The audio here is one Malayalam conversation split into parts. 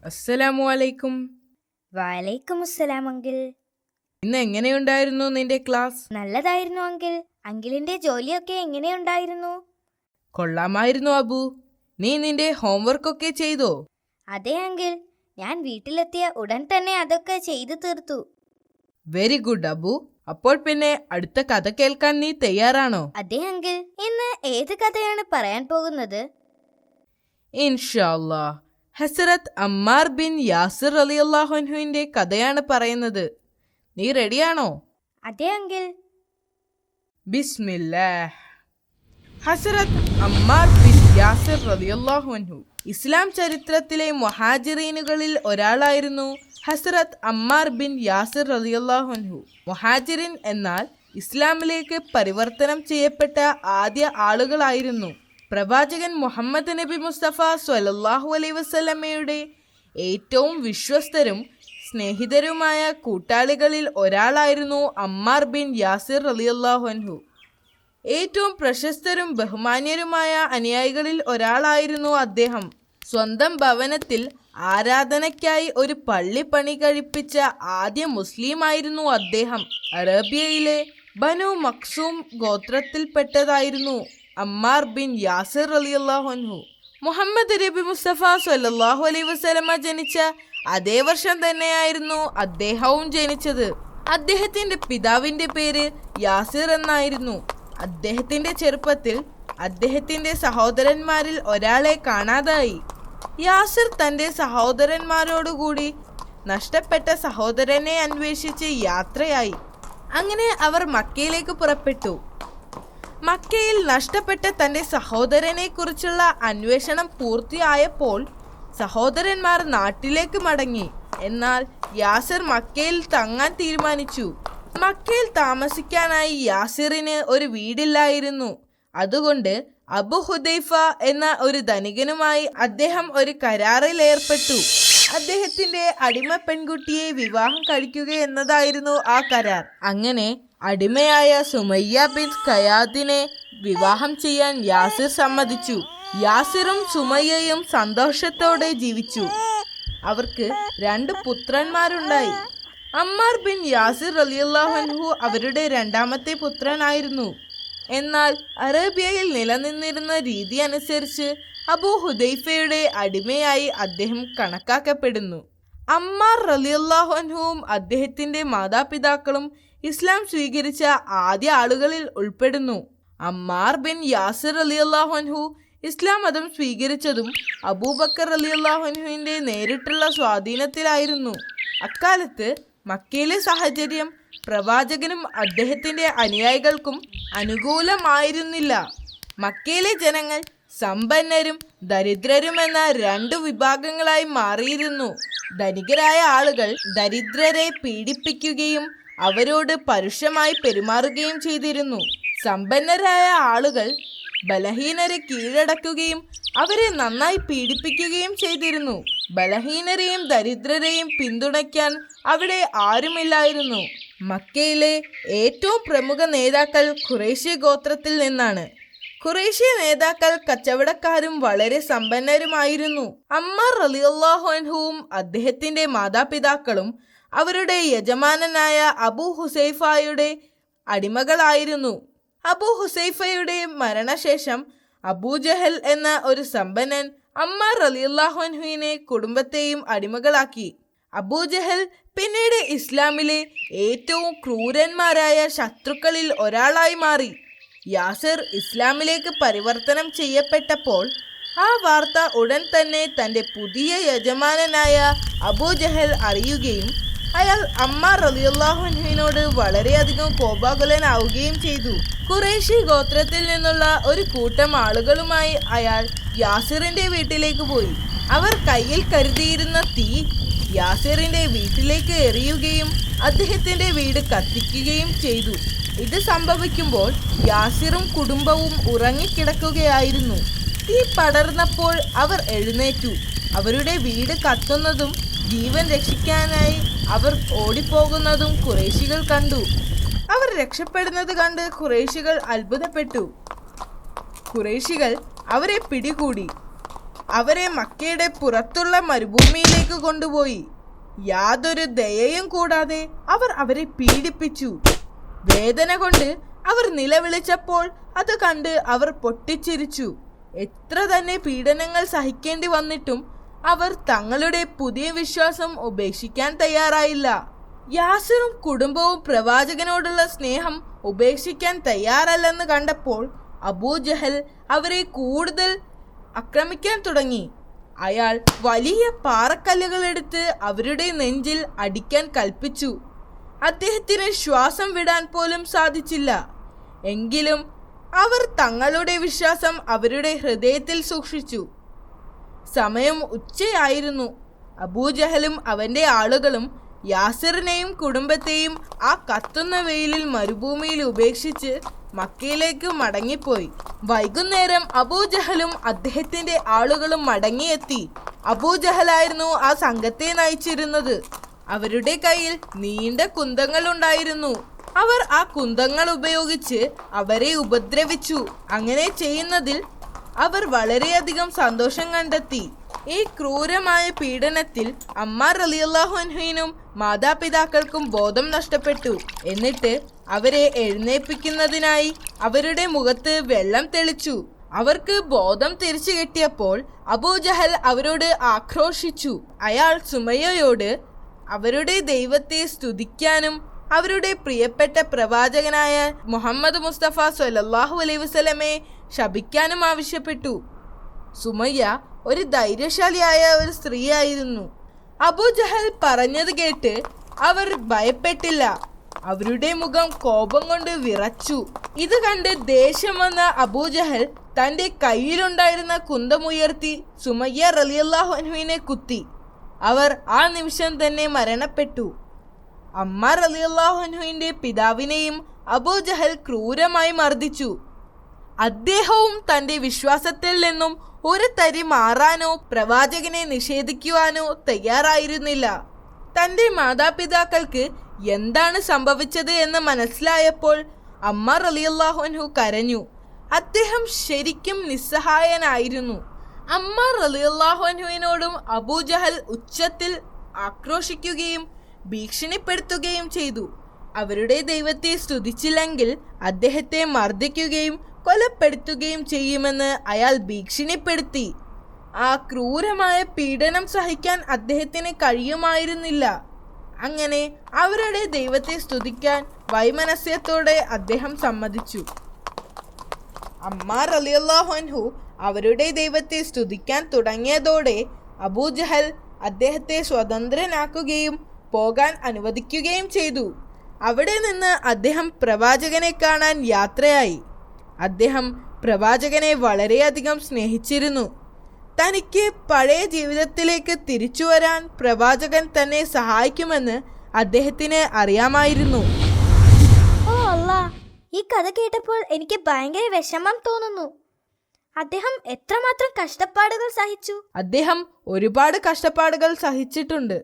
അസ്സലാമു അലൈക്കും. വലൈക്കും അസ്സലാം അങ്കിൾ. ഇന്ന് എങ്ങനെയുണ്ടായിരുന്നു നിന്റെ ക്ലാസ്? നല്ലതായിരുന്നു അങ്കിൾ. അങ്കിളിന്റെ ജോലിയൊക്കെ എങ്ങനെയുണ്ടായിരുന്നു? കൊള്ളാമായിരുന്നു അബു. നീ നിന്റെ ഹോംവർക്കൊക്കെ ചെയ്തോ? അതെ അങ്കിൾ, ഞാൻ വീട്ടിലെത്തിയ ഉടൻ തന്നെ അതൊക്കെ ചെയ്തു തീർത്തു. Very good Abu. അപ്പോൾ പിന്നെ അടുത്ത കഥ കേൾക്കാൻ നീ തയ്യാറാണോ? അതെ അങ്കിൾ, ഇന്ന് ഏത് കഥയാണ് പറയാൻ പോകുന്നത്? ഇൻഷാ അല്ലാഹ് ഹസ്രത്ത് അമ്മാർ ബിൻ യാസിർ റളിയല്ലാഹു അൻഹുവിന്റെ കഥയാണ് പറയുന്നത്. നീ റെഡിയാണോ? അതെ അങ്കിൾ. ബിസ്മില്ലാഹ്. ഹസ്രത്ത് അമ്മാർ ബിൻ യാസിർ റളിയല്ലാഹു അൻഹു ഇസ്ലാം ചരിത്രത്തിലെ മുഹാജിറീനുകളിൽ ഒരാളായിരുന്നു ഹസ്രത്ത് അമ്മാർ ബിൻ യാസിർ റളിയല്ലാഹു അൻഹു. മുഹാജിറിൻ എന്നാൽ ഇസ്ലാമിലേക്ക് പരിവർത്തനം ചെയ്യപ്പെട്ട ആദ്യ ആളുകളായിരുന്നു. പ്രവാചകൻ മുഹമ്മദ് നബി മുസ്തഫ സ്വല്ലല്ലാഹു അലൈഹി വസല്ലമയുടെ ഏറ്റവും വിശ്വസ്തരും സ്നേഹിതരുമായ കൂട്ടാളികളിൽ ഒരാളായിരുന്നു അമ്മാർ ബിൻ യാസിർ റളിയല്ലാഹു അൻഹു. ഏറ്റവും പ്രശസ്തരും ബഹുമാന്യരുമായ അനുയായികളിൽ ഒരാളായിരുന്നു അദ്ദേഹം. സ്വന്തം ഭവനത്തിൽ ആരാധനയ്ക്കായി ഒരു പള്ളി പണി കഴിപ്പിച്ച ആദ്യ മുസ്ലിമായിരുന്നു അദ്ദേഹം. അറേബ്യയിലെ ബനു മഖ്സൂം ഗോത്രത്തിൽപ്പെട്ടതായിരുന്നു അമ്മാർ ബിൻ യാസിർ റളിയല്ലാഹു അൻഹു. മുഹമ്മദ് നബി മുസ്തഫ സ്വല്ലല്ലാഹു അലൈഹി വസല്ലമ ജനിച്ച അതേ വർഷം തന്നെയായിരുന്നു അദ്ദേഹവും ജനിച്ചത്. അദ്ദേഹത്തിന്റെ പിതാവിന്റെ പേര് യാസിർ എന്നായിരുന്നു. അദ്ദേഹത്തിന്റെ ചെറുപ്പത്തിൽ അദ്ദേഹത്തിന്റെ സഹോദരന്മാരിൽ ഒരാളെ കാണാതായി. യാസിർ തന്റെ സഹോദരന്മാരോടുകൂടി നഷ്ടപ്പെട്ട സഹോദരനെ അന്വേഷിച്ച് യാത്രയായി. അങ്ങനെ അവർ മക്കയിലേക്ക് പുറപ്പെട്ടു. മക്കയിൽ നഷ്ടപ്പെട്ട തന്റെ സഹോദരനെ കുറിച്ചുള്ള അന്വേഷണം പൂർത്തിയായപ്പോൾ സഹോദരന്മാർ നാട്ടിലേക്ക് മടങ്ങി. എന്നാൽ യാസിർ മക്കയിൽ തങ്ങാൻ തീരുമാനിച്ചു. മക്കയിൽ താമസിക്കാനായി യാസിറിന് ഒരു വീടില്ലായിരുന്നു. അതുകൊണ്ട് അബു ഹുദൈഫ എന്ന ഒരു ധനികനുമായി അദ്ദേഹം ഒരു കരാറിൽ ഏർപ്പെട്ടു. അദ്ദേഹത്തിന്റെ അടിമ പെൺകുട്ടിയെ വിവാഹം കഴിക്കുക എന്നതായിരുന്നു ആ കരാർ. അങ്ങനെ അടിമയായ സുമയ്യ ബിൻ ഖയാദിനെ വിവാഹം ചെയ്യാൻ യാസിർ സമ്മതിച്ചു. യാസിറും സുമയ്യയും സന്തോഷത്തോടെ ജീവിച്ചു. അവർക്ക് 2 പുത്രന്മാരുണ്ടായി. അമ്മാർ ബിൻ യാസിർ റളിയല്ലാഹു അൻഹു അവരുടെ രണ്ടാമത്തെ പുത്രനായിരുന്നു. എന്നാൽ അറേബ്യയിൽ നിലനിന്നിരുന്ന രീതി അനുസരിച്ച് അബൂ ഹുദൈഫയുടെ അടിമയായി അദ്ദേഹം കണക്കാക്കപ്പെടുന്നു. അമ്മാർ റളിയല്ലാഹു അൻഹുവും അദ്ദേഹത്തിന്റെ മാതാപിതാക്കളും ഇസ്ലാം സ്വീകരിച്ച ആദ്യ ആളുകളിൽ ഉൾപ്പെടുന്നു. അമ്മാർ ബിൻ യാസിർ റളിയല്ലാഹു അൻഹു ഇസ്ലാം മതം സ്വീകരിച്ചതും അബൂബക്കർ റളിയല്ലാഹു അൻഹുവിന്റെ നേരിട്ടുള്ള സ്വാധീനത്തിലായിരുന്നു. അക്കാലത്ത് മക്കയിലെ സാഹചര്യം പ്രവാചകനും അദ്ദേഹത്തിന്റെ അനുയായികൾക്കും അനുകൂലമായിരുന്നില്ല. മക്കയിലെ ജനങ്ങൾ സമ്പന്നരും ദരിദ്രരും എന്ന 2 വിഭാഗങ്ങളായി മാറിയിരുന്നു. ധനികരായ ആളുകൾ ദരിദ്രരെ പീഡിപ്പിക്കുകയും അവരോട് പരുഷമായി പെരുമാറുകയും ചെയ്തിരുന്നു. സമ്പന്നരായ ആളുകൾ ബലഹീനരെ കീഴടക്കുകയും അവരെ നന്നായി പീഡിപ്പിക്കുകയും ചെയ്തിരുന്നു. ബലഹീനരെയും ദരിദ്രരെയും പിന്തുണയ്ക്കാൻ അവിടെ ആരുമില്ലായിരുന്നു. മക്കയിലെ ഏറ്റവും പ്രമുഖ നേതാക്കൾ ഖുറൈശി ഗോത്രത്തിൽ നിന്നാണ്. ഖുറൈശി നേതാക്കൾ കച്ചവടക്കാരും വളരെ സമ്പന്നരുമായിരുന്നു. അമ്മാർ റളിയല്ലാഹു അൻഹുവും അദ്ദേഹത്തിന്റെ മാതാപിതാക്കളും അവരുടെ യജമാനനായ അബൂ ഹുസൈഫയുടെ അടിമകളായിരുന്നു. അബൂ ഹുസൈഫയുടെ മരണശേഷം അബൂജഹൽ എന്ന ഒരു സമ്പന്നൻ അമ്മാർ റളിയല്ലാഹു അൻഹുവിനെ കുടുംബത്തെയും അടിമകളാക്കി. അബൂജഹൽ പിന്നീട് ഇസ്ലാമിലെ ഏറ്റവും ക്രൂരന്മാരായ ശത്രുക്കളിൽ ഒരാളായി മാറി. യാസിർ ഇസ്ലാമിലേക്ക് പരിവർത്തനം ചെയ്യപ്പെട്ടപ്പോൾ ആ വാർത്ത ഉടൻ തന്നെ തന്റെ പുതിയ യജമാനനായ അബൂജഹൽ അറിയുകയും അയാൾ അമ്മാർ റളിയല്ലാഹു അൻഹുവിനോട് വളരെയധികം കോപാകുലനാവുകയും ചെയ്തു. ഖുറൈശി ഗോത്രത്തിൽ നിന്നുള്ള ഒരു കൂട്ടം ആളുകളുമായി അയാൾ യാസിറിന്റെ വീട്ടിലേക്ക് പോയി. അവർ കയ്യിൽ കരുതിയിരുന്ന തീ യാസിറിന്റെ വീട്ടിലേക്ക് എറിയുകയും അദ്ദേഹത്തിന്റെ വീട് കത്തിക്കുകയും ചെയ്തു. ഇത് സംഭവിക്കുമ്പോൾ യാസിറും കുടുംബവും ഉറങ്ങിക്കിടക്കുകയായിരുന്നു. തീ പടർന്നപ്പോൾ അവർ എഴുന്നേറ്റു. അവരുടെ വീട് കത്തുന്നതും ജീവൻ രക്ഷിക്കാനായി അവർ ഓടിപ്പോകുന്നതും ഖുറൈശികൾ കണ്ടു. അവർ രക്ഷപ്പെടുന്നത് കണ്ട് ഖുറൈശികൾ അത്ഭുതപ്പെട്ടു. ഖുറൈശികൾ അവരെ പിടികൂടി. അവരെ മക്കയുടെ പുറത്തുള്ള മരുഭൂമിയിലേക്ക് കൊണ്ടുപോയി. യാതൊരു ദയയും കൂടാതെ അവർ അവരെ പീഡിപ്പിച്ചു. വേദന കൊണ്ട് അവർ നിലവിളിച്ചപ്പോൾ അത് കണ്ട് അവർ പൊട്ടിച്ചിരിച്ചു. എത്ര തന്നെ പീഡനങ്ങൾ സഹിക്കേണ്ടി വന്നിട്ടും അവർ തങ്ങളുടെ പുതിയ വിശ്വാസം ഉപേക്ഷിക്കാൻ തയ്യാറായില്ല. യാസിറും കുടുംബവും പ്രവാചകനോടുള്ള സ്നേഹം ഉപേക്ഷിക്കാൻ തയ്യാറല്ലെന്ന് കണ്ടപ്പോൾ അബൂജഹൽ അവരെ കൂടുതൽ ആക്രമിക്കാൻ തുടങ്ങി. അയാൾ വലിയ പാറക്കല്ലുകൾ എടുത്ത് അവരുടെ നെഞ്ചിൽ അടിക്കാൻ കൽപ്പിച്ചു. അദ്ദേഹത്തിന് ശ്വാസം വിടാൻ പോലും സാധിച്ചില്ല. എങ്കിലും അവർ തങ്ങളുടെ വിശ്വാസം അവരുടെ ഹൃദയത്തിൽ സൂക്ഷിച്ചു. സമയം ഉച്ചയായിരുന്നു. അബൂജഹലും അവന്റെ ആളുകളും യാസിറിനെയും കുടുംബത്തെയും ആ കത്തുന്ന വെയിലിൽ മരുഭൂമിയിൽ ഉപേക്ഷിച്ച് മക്കയിലേക്ക് മടങ്ങിപ്പോയി. വൈകുന്നേരം അബൂജഹലും അദ്ദേഹത്തിന്റെ ആളുകളും മടങ്ങിയെത്തി. അബൂജഹലായിരുന്നു ആ സംഘത്തെ നയിച്ചിരുന്നത്. അവരുടെ കയ്യിൽ നീണ്ട കുന്തങ്ങൾ ഉണ്ടായിരുന്നു. അവർ ആ കുന്തങ്ങൾ ഉപയോഗിച്ച് അവരെ ഉപദ്രവിച്ചു. അങ്ങനെ ചെയ്യുന്നതിൽ അവർ വളരെയധികം സന്തോഷം കണ്ടെത്തി. ഈ ക്രൂരമായ പീഡനത്തിൽ അമ്മാർ റളിയല്ലാഹു അൻഹുവിനും മാതാപിതാക്കൾക്കും ബോധം നഷ്ടപ്പെട്ടു. എന്നിട്ട് അവരെ എഴുന്നേൽപ്പിക്കുന്നതിനായി അവരുടെ മുഖത്ത് വെള്ളം തെളിച്ചു. അവർക്ക് ബോധം തിരിച്ചു കിട്ടിയപ്പോൾ അബൂജഹൽ അവരോട് ആക്രോശിച്ചു. അയാൾ സുമയ്യയോട് അവരുടെ ദൈവത്തെ സ്തുതിക്കാനും അവരുടെ പ്രിയപ്പെട്ട പ്രവാചകനായ മുഹമ്മദ് മുസ്തഫ സ്വല്ലല്ലാഹു അലൈഹി വസല്ലമയെ ശപിക്കാനും ആവശ്യപ്പെട്ടു. സുമയ്യ ഒരു ധൈര്യശാലിയായ ഒരു സ്ത്രീയായിരുന്നു. അബൂജഹൽ പറഞ്ഞത് കേട്ട് അവർ ഭയപ്പെട്ടില്ല. അവരുടെ മുഖം കോപം കൊണ്ട് വിറച്ചു. ഇത് കണ്ട് ദേഷ്യം വന്ന അബൂജഹൽ തന്റെ കയ്യിലുണ്ടായിരുന്ന കുന്തമുയർത്തി സുമയ്യ റളിയല്ലാഹു അൻഹുവിനെ കുത്തി. അവർ ആ നിമിഷം തന്നെ മരണപ്പെട്ടു. അമ്മാർ റളിയല്ലാഹു അൻഹുവിന്റെ പിതാവിനെയും അബൂജഹൽ ക്രൂരമായി മർദ്ദിച്ചു. അദ്ദേഹവും തന്റെ വിശ്വാസത്തിൽ നിന്നും ഒരു തരി മാറാനോ പ്രവാചകനെ നിഷേധിക്കുവാനോ തയ്യാറായിരുന്നില്ല. തന്റെ മാതാപിതാക്കൾക്ക് എന്താണ് സംഭവിച്ചത് എന്ന് മനസ്സിലായപ്പോൾ അമ്മാർ റളിയല്ലാഹു അൻഹു കരഞ്ഞു. അദ്ദേഹം ശരിക്കും നിസ്സഹായനായിരുന്നു. അമ്മാർ റളിയല്ലാഹു അൻഹുവിനോടും അബൂജഹൽ ഉച്ചത്തിൽ ആക്രോശിക്കുകയും ഭീഷണിപ്പെടുത്തുകയും ചെയ്തു. അവരുടെ ദൈവത്തെ സ്തുതിച്ചില്ലെങ്കിൽ അദ്ദേഹത്തെ മർദ്ദിക്കുകയും കൊലപ്പെടുത്തുകയും ചെയ്യുമെന്ന് അയാൾ ഭീഷണിപ്പെടുത്തി. ആ ക്രൂരമായ പീഡനം സഹിക്കാൻ അദ്ദേഹത്തിന് കഴിയുമായിരുന്നില്ല. അങ്ങനെ അവരുടെ ദൈവത്തെ സ്തുതിക്കാൻ വൈമനസ്യത്തോടെ അദ്ദേഹം സമ്മതിച്ചു. അമ്മാർ റളിയല്ലാഹു അൻഹു അവരുടെ ദൈവത്തെ സ്തുതിക്കാൻ തുടങ്ങിയതോടെ അബൂജഹൽ അദ്ദേഹത്തെ സ്വതന്ത്രനാക്കുകയും പോകാൻ അനുവദിക്കുകയും ചെയ്തു. അവിടെ നിന്ന് അദ്ദേഹം പ്രവാചകനെ കാണാൻ യാത്രയായി. അദ്ദേഹം പ്രവാചകനെ വളരെയധികം സ്നേഹിച്ചിരുന്നു. തനിക്ക് പഴയ ജീവിതത്തിലേക്ക് തിരിച്ചു വരാൻ പ്രവാചകൻ തന്നെ സഹായിക്കുമെന്ന് അദ്ദേഹത്തിന് അറിയാമായിരുന്നു. ഓ അല്ലാ, ഈ കഥ കേട്ടപ്പോൾ എനിക്ക് ഭയങ്കര വിഷമം തോന്നുന്നു. അദ്ദേഹം എത്രമാത്രം കഷ്ടപ്പാടുകൾ സഹിച്ചു. അദ്ദേഹം ഒരുപാട് കഷ്ടപ്പാടുകൾ സഹിച്ചിട്ടുണ്ട്.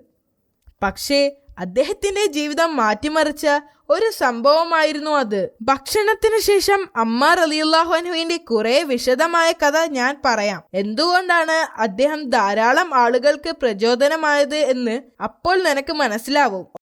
പക്ഷേ അദ്ദേഹത്തിന്റെ ജീവിതം മാറ്റിമറിച്ച ഒരു സംഭവമായിരുന്നു അത്. ഭക്ഷണത്തിന് ശേഷം അമ്മാർ റളിയല്ലാഹു അൻഹുവിന്റെ കുറെ വിശദമായ കഥ ഞാൻ പറയാം. എന്തുകൊണ്ടാണ് അദ്ദേഹം ധാരാളം ആളുകൾക്ക് പ്രചോദനമായത് എന്ന് അപ്പോൾ നിനക്ക് മനസ്സിലാവും.